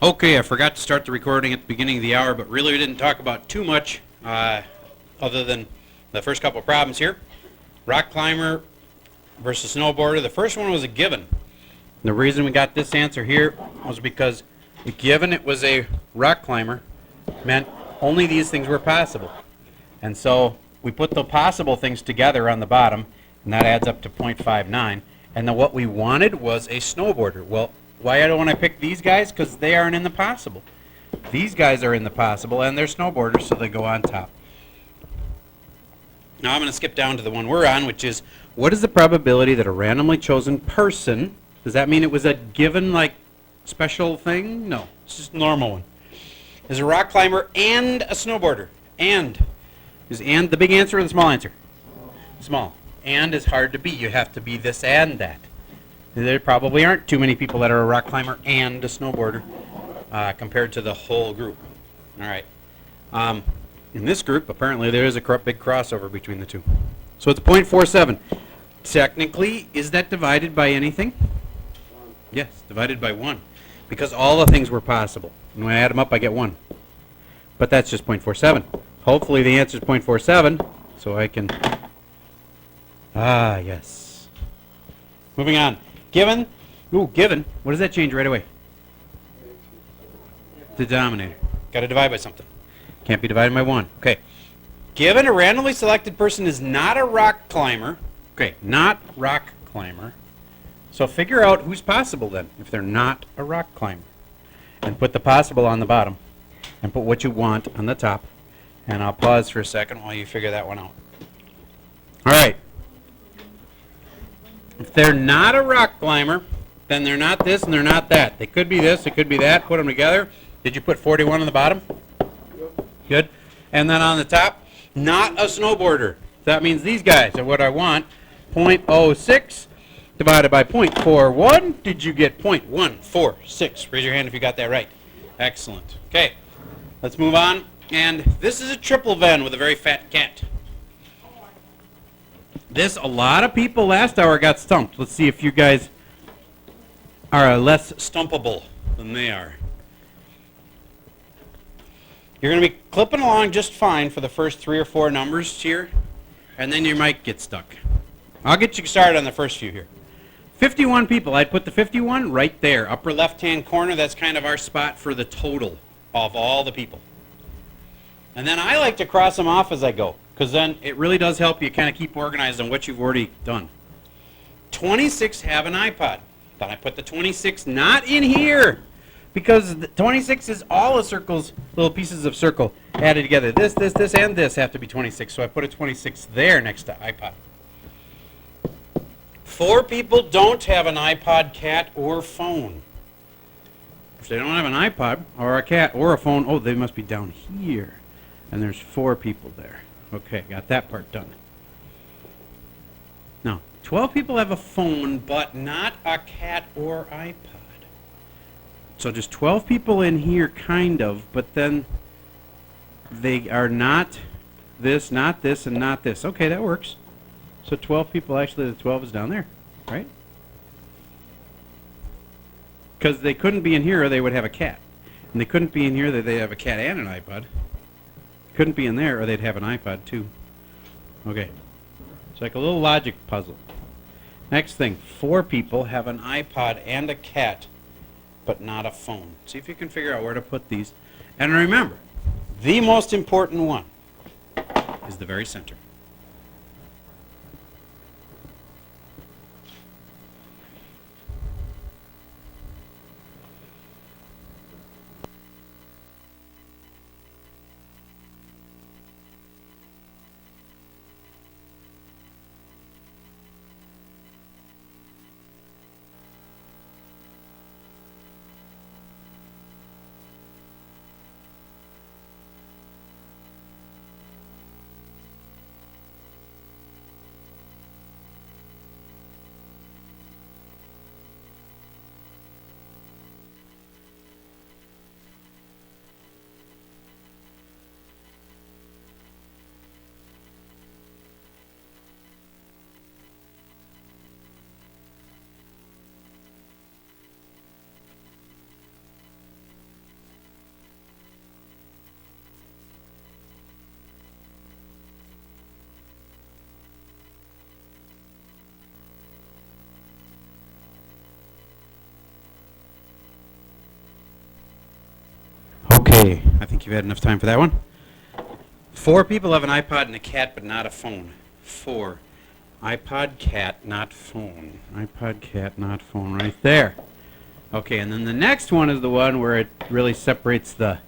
Okay, I forgot to start the recording at the beginning of the hour, but really we didn't talk about too much other than the first couple of problems here. Rock climber versus snowboarder. The first one was a given. The reason we got this answer here was because given it was a rock climber meant only these things were possible. And so we put the possible things together on the bottom, and that adds up to 0.59. And then what we wanted was a snowboarder. Well, why don't I pick these guys? Because they aren't in the possible. These guys are in the possible, and they're snowboarders, so they go on top. Now I'm going to skip down to the one we're on, which is, what is the probability that a randomly chosen person, does that mean it was a given, like, special thing? No, it's just a normal one. Is a rock climber and a snowboarder. And. Is and the big answer or the small answer? Small. And is hard to be. You have to be this and that. There probably aren't too many people that are a rock climber and a snowboarder compared to the whole group. All right. In this group, apparently there is a big crossover between the two. So it's 0.47. Technically, is that divided by anything? Yes, divided by 1. Because all the things were possible. And when I add them up, I get 1. But that's just 0.47. Hopefully the answer is 0.47, so I can... Ah, yes. Moving on. Given. Ooh, given. What does that change right away? The denominator. Got to divide by something. Can't be divided by 1. Okay. Given a randomly selected person is not a rock climber. Okay, not rock climber. So figure out who's possible then, if they're not a rock climber. And put the possible on the bottom. And put what you want on the top. And I'll pause for a second while you figure that one out. All right. If they're not a rock climber, then they're not this and they're not that. They could be this, it could be that. Put them together. Did you put 41 on the bottom? Yep. Good. And then on the top, not a snowboarder. That means these guys are what I want. 0.06 divided by 0.41. Did you get 0.146? Raise your hand if you got that right. Excellent. Okay. Let's move on. And this is a triple ven with a very fat cat. This, a lot of people last hour got stumped. Let's see if you guys are less stumpable than they are. You're going to be clipping along just fine for the first 3 or 4 numbers here, and then you might get stuck. I'll get you started on the first few here. 51 people. I'd put the 51 right there, upper left-hand corner. That's kind of our spot for the total of all the people. And then I like to cross them off as I go, because then it really does help you kind of keep organized on what you've already done. 26 have an iPod. Then I put the 26 not in here, because the 26 is all the circles, little pieces of circle added together. This, and this have to be 26, so I put a 26 there next to iPod. 4 people don't have an iPod, cat, or phone. If they don't have an iPod, or a cat, or a phone, oh, they must be down here. And there's 4 people there. Okay, got that part done. Now, 12 people have a phone, but not a cat or iPod. So just 12 people in here, kind of, but then they are not this, and not this. Okay, that works. So 12 people, actually the 12 is down there, right? Because they couldn't be in here or they would have a cat. And they couldn't be in here, they'd have a cat and an iPod. Couldn't be in there or they'd have an iPod too. Okay. It's like a little logic puzzle. Next thing, 4 people have an iPod and a cat, but not a phone. See if you can figure out where to put these. And remember, the most important one is the very center. Okay, I think you've had enough time for that one. 4 people have an iPod and a cat, but not a phone. 4. iPod, cat, not phone. iPod, cat, not phone, right there. Okay, and then the next one is the one where it really separates the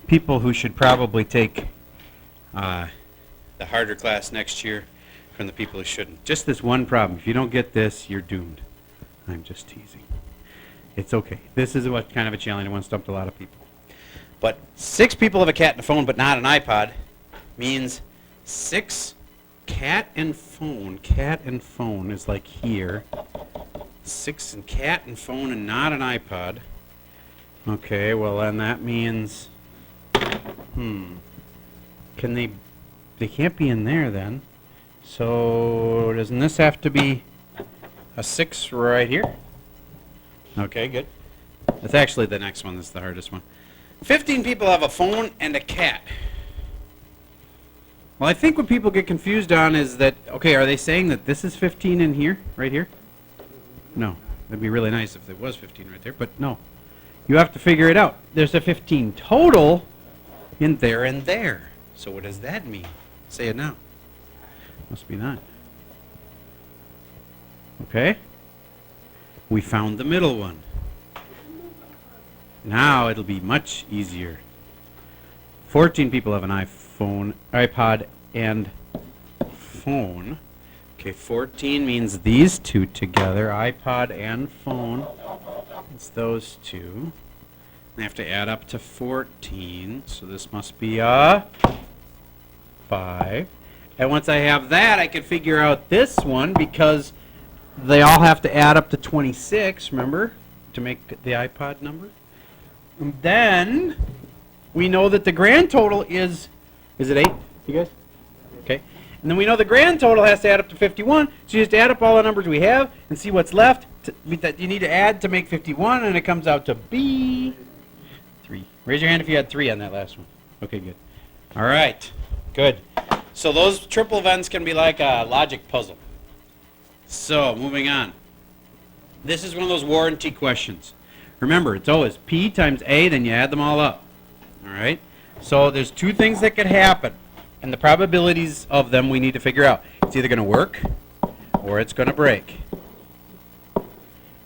people who should probably take the harder class next year from the people who shouldn't. Just this one problem. If you don't get this, you're doomed. I'm just teasing. It's okay. This is what kind of a challenge. One stumped a lot of people. But 6 people have a cat and a phone, but not an iPod, means 6 cat and phone. Cat and phone is like here. 6 and cat and phone and not an iPod. Okay, well then that means, can they can't be in there then. So doesn't this have to be a 6 right here? Okay, good. That's actually the next one that's the hardest one. 15 people have a phone and a cat. Well, I think what people get confused on is that, okay, are they saying that this is 15 in here, right here? No. That'd be really nice if there was 15 right there, but no. You have to figure it out. There's a 15 total in there and there. So what does that mean? Say it now. Must be that. Okay. We found the middle one. Now it'll be much easier. 14 people have an iPhone, iPod, and phone. Okay, 14 means these two together, iPod and phone. It's those two. I have to add up to 14, so this must be a 5. And once I have that, I can figure out this one because they all have to add up to 26, remember, to make the iPod number. And then we know that the grand total is it 8, you guys? Okay. And then we know the grand total has to add up to 51, so you just add up all the numbers we have and see what's left that you need to add to make 51, and it comes out to be 3. Raise your hand if you had 3 on that last one. Okay, good. All right, good. So those triple venns can be like a logic puzzle. So, moving on. This is one of those warranty questions. Remember, it's always P times A, then you add them all up. All right? So there's 2 things that could happen, and the probabilities of them we need to figure out. It's either going to work or it's going to break.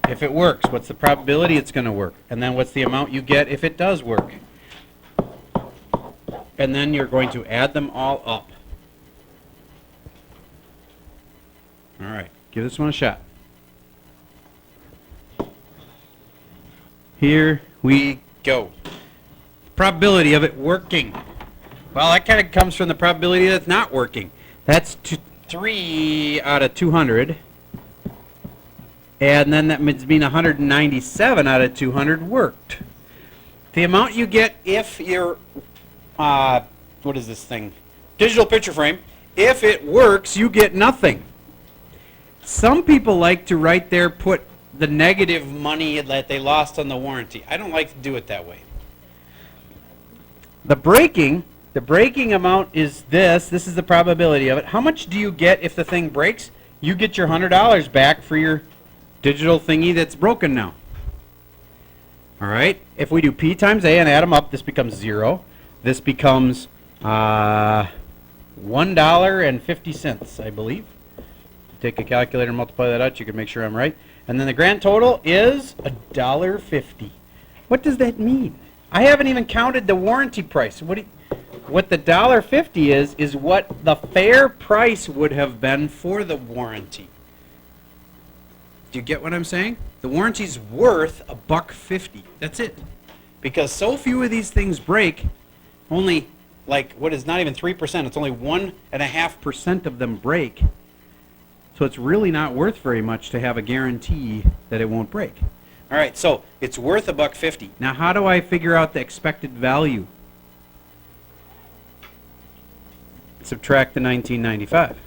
If it works, what's the probability it's going to work? And then what's the amount you get if it does work? And then you're going to add them all up. All right, give this one a shot. Here we go. Probability of it working. Well, that kind of comes from the probability that it's not working. That's 3 out of 200. And then that means 197 out of 200 worked. The amount you get if your, what is this thing? Digital picture frame, if it works, you get nothing. Some people like to right there put the negative money that they lost on the warranty. I don't like to do it that way. The breaking amount is this. This is the probability of it. How much do you get if the thing breaks? You get your $100 back for your digital thingy that's broken now. All right. If we do P times A and add them up, this becomes 0. This becomes $1.50, I believe. Take a calculator and multiply that out. You can make sure I'm right. And then the grand total is $1.50. What does that mean? I haven't even counted the warranty price. What the $1.50 is what the fair price would have been for the warranty. Do you get what I'm saying? The warranty's worth $1.50. That's it. Because so few of these things break, only like what is not even 3%. It's only 1.5% of them break. So it's really not worth very much to have a guarantee that it won't break. All right, so it's worth $1.50. Now, how do I figure out the expected value? Subtract the $19.95.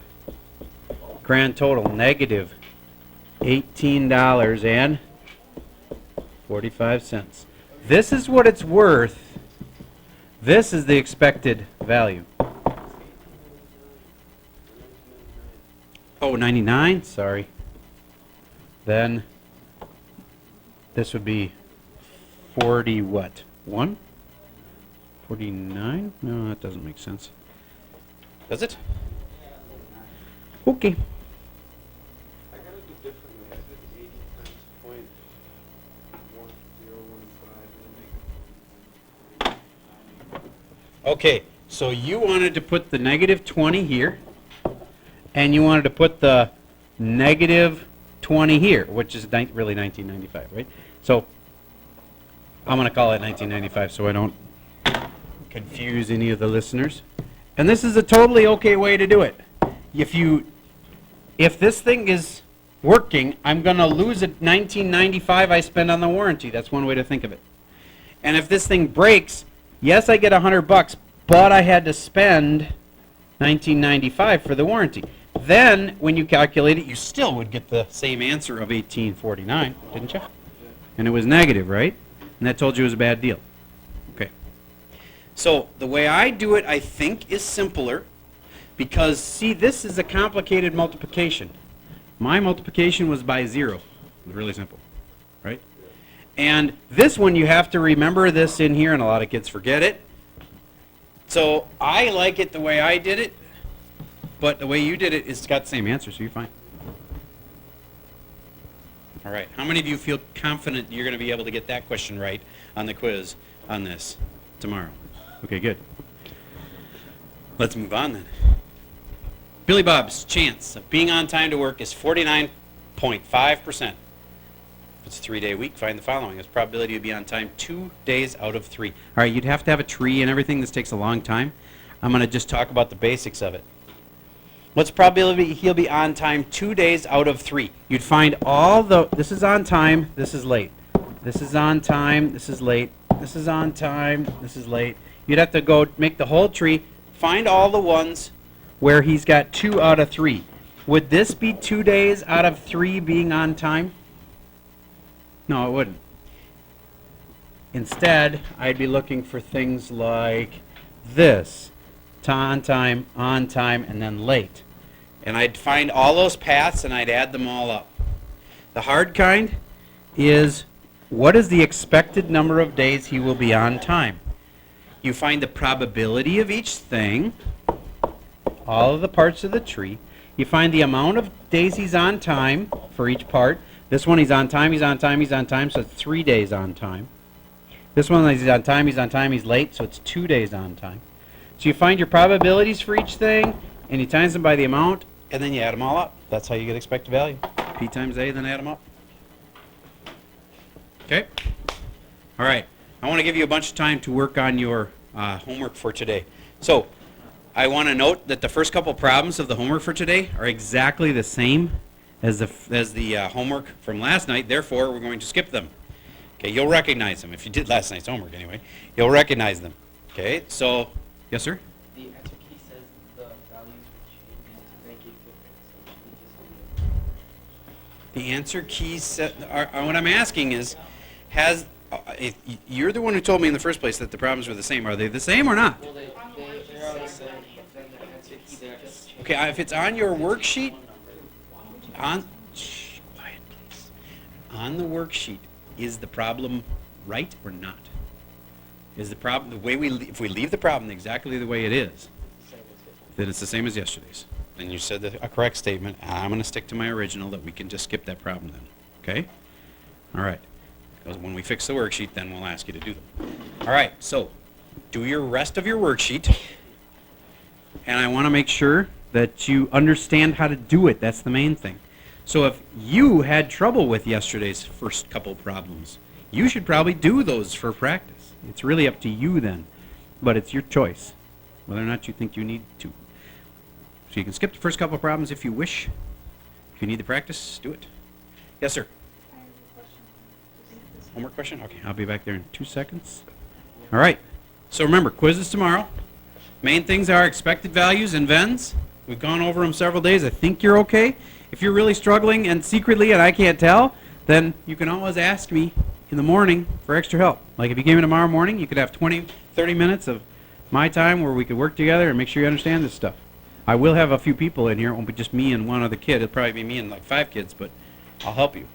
Grand total negative $18.45. This is what it's worth. This is the expected value. Oh, 99, sorry. Then this would be 40 what? 1? 49? No, that doesn't make sense. Does it? Okay. I gotta do differently. I did 80 times point 1015 and make Okay, so you wanted to put the negative 20 here, and you wanted to put the negative 20 here, which is really 1995, right? So I'm going to call it 1995 so I don't confuse any of the listeners. And this is a totally okay way to do it. If this thing is working, I'm going to lose a 1995 I spend on the warranty. That's one way to think of it. And if this thing breaks, yes, I get $100, but I had to spend 1995 for the warranty. Then, when you calculate it, you still would get the same answer of 1849, didn't you? And it was negative, right? And that told you it was a bad deal. Okay. So the way I do it, I think, is simpler because, see, this is a complicated multiplication. My multiplication was by 0. It was really simple, right? And this one, you have to remember this in here, and a lot of kids forget it. So I like it the way I did it, but the way you did it, it's got the same answer, so you're fine. All right. How many of you feel confident you're going to be able to get that question right on the quiz on this tomorrow? Okay, good. Let's move on then. Billy Bob's chance of being on time to work is 49.5%. If it's a 3-day week, find the following. His probability to be on time 2 days out of 3. All right, you'd have to have a tree and everything. This takes a long time. I'm going to just talk about the basics of it. What's the probability he'll be on time 2 days out of 3? You'd find all the, this is on time, this is late. This is on time, this is late. This is on time, this is late. You'd have to go make the whole tree, find all the ones where he's got 2 out of 3. Would this be 2 days out of 3 being on time? No, it wouldn't. Instead, I'd be looking for things like this. On time, and then late. And I'd find all those paths and I'd add them all up. The hard kind is, what is the expected number of days he will be on time? You find the probability of each thing, all of the parts of the tree. You find the amount of days he's on time for each part. This one he's on time, he's on time, he's on time, so it's 3 days on time. This one he's on time, he's on time, he's late, so it's 2 days on time. So you find your probabilities for each thing, and you times them by the amount, and then you add them all up. That's how you get expected value. P times A, then add them up. Okay? All right. I want to give you a bunch of time to work on your homework for today. So I want to note that the first couple problems of the homework for today are exactly the same as the homework from last night. Therefore, we're going to skip them. Okay? You'll recognize them. If you did last night's homework anyway, you'll recognize them. Okay? So, yes, sir? The answer key says the values were changed to make it different, so should we just leave it? The answer key set. What I'm asking is, you're the one who told me in the first place that the problems were the same. Are they the same or not? Well, they're all the same, but then the answer key they just changed. Okay, if it's on your worksheet, quiet please. On the worksheet, is the problem right or not? Is the problem the way if we leave the problem exactly the way it is, then it's the same as yesterday's. Then you said a correct statement. I'm going to stick to my original that we can just skip that problem then. Okay? All right. Because when we fix the worksheet, then we'll ask you to do them. All right. So do your rest of your worksheet. And I want to make sure that you understand how to do it. That's the main thing. So if you had trouble with yesterday's first couple problems, you should probably do those for practice. It's really up to you then, but it's your choice whether or not you think you need to. So you can skip the first couple of problems if you wish. If you need the practice, do it. Yes, sir? I have a question. Homework question? Okay, I'll be back there in 2 seconds. All right. So remember, quiz is tomorrow. Main things are expected values and venns. We've gone over them several days. I think you're okay. If you're really struggling and secretly and I can't tell, then you can always ask me in the morning for extra help. Like if you came in tomorrow morning, you could have 20, 30 minutes of my time where we could work together and make sure you understand this stuff. I will have a few people in here. It won't be just me and one other kid. It'll probably be me and like 5 kids, but I'll help you.